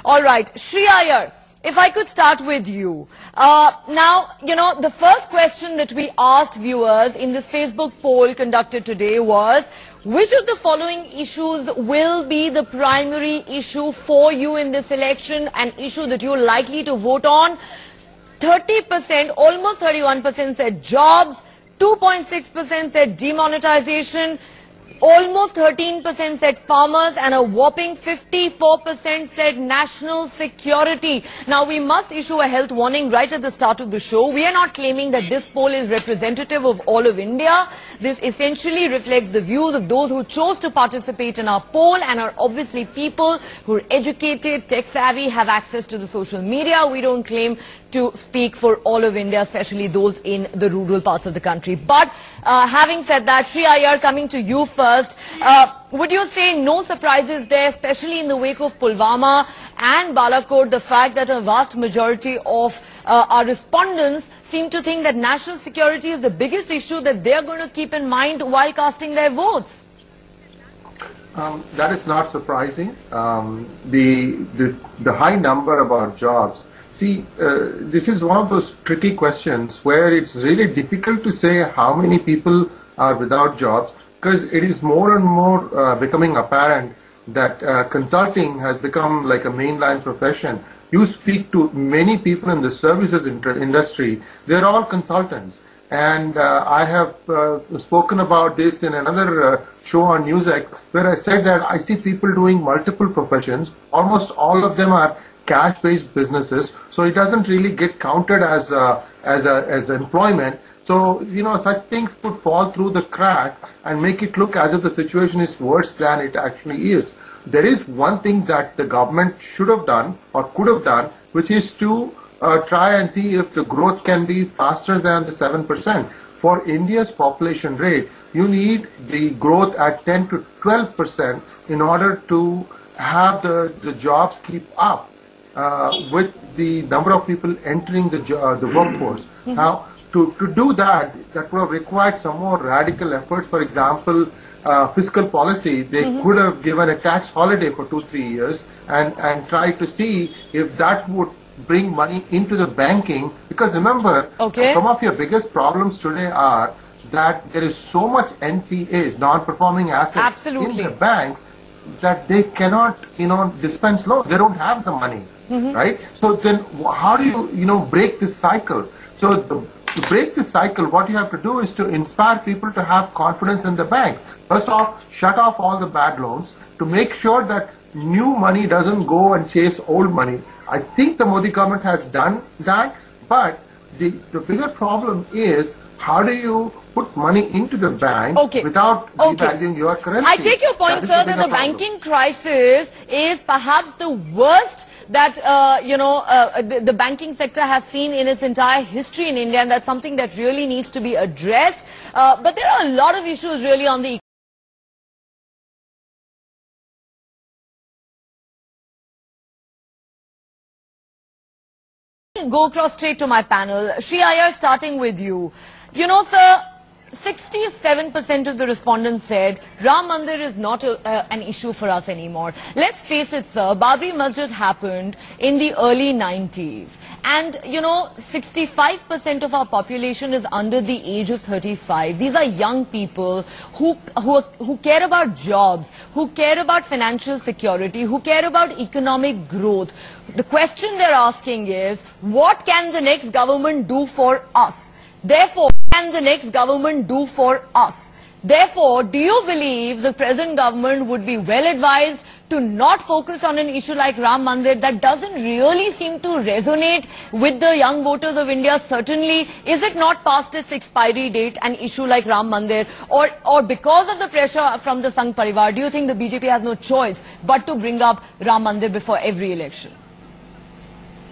All right, Shri Iyer, if I could start with you. Now, the first question that we asked viewers in this Facebook poll conducted today was, which of the following issues will be the primary issue for you in this election, an issue that you're likely to vote on? 30%, almost 31% said jobs, 2.6% said demonetization, almost 13% said farmers, and a whopping 54% said national security. Now, we must issue a health warning right at the start of the show. We are not claiming that this poll is representative of all of India. This essentially reflects the views of those who chose to participate in our poll and are obviously people who are educated, tech-savvy, have access to the social media. We don't claim to speak for all of India, especially those in the rural parts of the country. But having said that, Shri Iyer, coming to you first, would you say no surprises there, especially in the wake of Pulwama and Balakot, the fact that a vast majority of our respondents seem to think that national security is the biggest issue that they're going to keep in mind while casting their votes? That is not surprising. The high number about jobs. See, this is one of those tricky questions where it's really difficult to say how many people are without jobs, because it is more and more becoming apparent that consulting has become like a mainline profession. You speak to many people in the services industry, they're all consultants. And I have spoken about this in another show on NewsX, where I said that I see people doing multiple professions. Almost all of them are cash-based businesses, so it doesn't really get counted as employment. So, such things could fall through the crack and make it look as if the situation is worse than it actually is. There is one thing that the government should have done or could have done, which is to try and see if the growth can be faster than the 7%. For India's population rate, you need the growth at 10 to 12% in order to have the jobs keep up with the number of people entering the workforce. Now, to do that would have required some more radical efforts. For example, fiscal policy, they could have given a tax holiday for 2-3 years and tried to see if that would bring money into the banking. Because remember, some of your biggest problems today are that there is so much NPAs, non-performing assets, in the banks that they cannot, dispense loans. They don't have the money, right? So then how do you, break this cycle? So to break this cycle, what you have to do is to inspire people to have confidence in the bank. First off, shut off all the bad loans to make sure that new money doesn't go and chase old money. I think the Modi government has done that, but the bigger problem is, how do you put money into the bank without devaluing your currency? I take your point, sir, that the banking crisis is perhaps the worst that, the banking sector has seen in its entire history in India, and that's something that really needs to be addressed. But there are a lot of issues really on the go across straight to my panel. Shri Iyer, starting with you. Sir, 67% of the respondents said Ram Mandir is not an issue for us anymore. Let's face it, sir, Babri Masjid happened in the early 90s. And, 65% of our population is under the age of 35. These are young people who care about jobs, who care about financial security, who care about economic growth. The question they're asking is, what can the next government do for us? Therefore, can the next government do for us? Therefore, do you believe the present government would be well advised to not focus on an issue like Ram Mandir that doesn't really seem to resonate with the young voters of India? Certainly, is it not past its expiry date, an issue like Ram Mandir? Or because of the pressure from the Sangh Parivar, do you think the BJP has no choice but to bring up Ram Mandir before every election?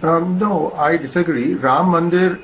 No, I disagree. Ram Mandir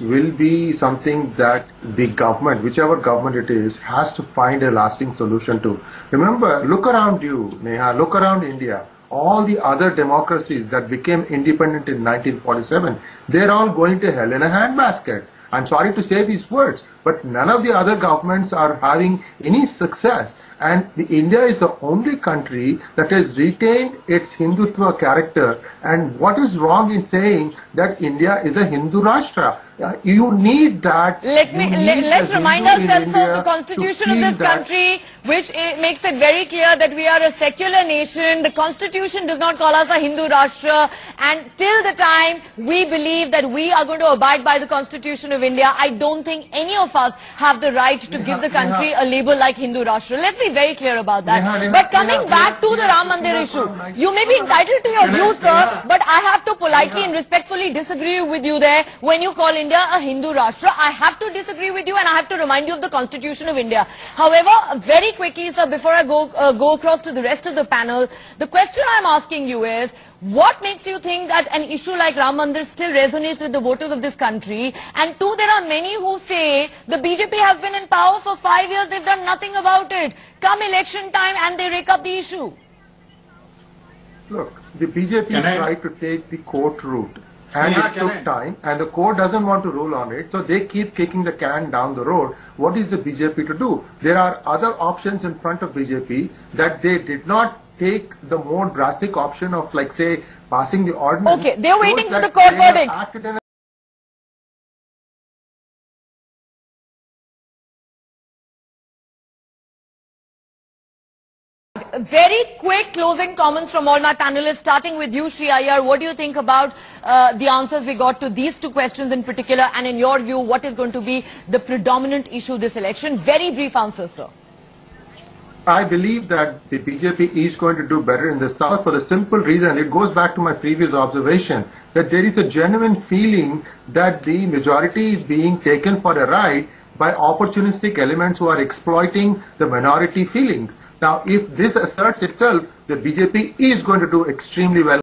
will be something that the government, whichever government it is, has to find a lasting solution to. Remember, look around you, Neha, look around India. All the other democracies that became independent in 1947, they're all going to hell in a handbasket. I'm sorry to say these words, but none of the other governments are having any success. And India is the only country that has retained its Hindutva character. And what is wrong in saying that India is a Hindu Rashtra? You need that. Let's remind ourselves of the constitution of this country, which makes it very clear that we are a secular nation. The constitution does not call us a Hindu Rashtra. And till the time we believe that we are going to abide by the constitution of India, I don't think any of us have the right to give the country a label like Hindu Rashtra. Let's be very clear about that. But coming back to the Ram Mandir issue, you may be entitled to your views, sir, but I have to politely and respectfully disagree with you there. When you call India a Hindu Rashtra, I have to disagree with you and I have to remind you of the Constitution of India. However, very quickly, sir, before I go across to the rest of the panel, the question I'm asking you is, what makes you think that an issue like Ram Mandir still resonates with the voters of this country? And two, there are many who say the BJP has been in power for 5 years, they've done nothing about it. Come election time and they rake up the issue. Look, the BJP tried to take the court route. And it took time, and the court doesn't want to rule on it, so they keep kicking the can down the road. What is the BJP to do? There are other options in front of BJP that they did not take the more drastic option of, like, say, passing the ordinance. Okay, they're waiting for the court verdict. Very quick closing comments from all my panelists, starting with you, Shri Iyer. What do you think about the answers we got to these two questions in particular, and in your view, what is going to be the predominant issue this election? Very brief answers, sir. I believe that the BJP is going to do better in the South for the simple reason, it goes back to my previous observation, that there is a genuine feeling that the majority is being taken for a ride by opportunistic elements who are exploiting the minority feelings. Now, if this asserts itself, the BJP is going to do extremely well.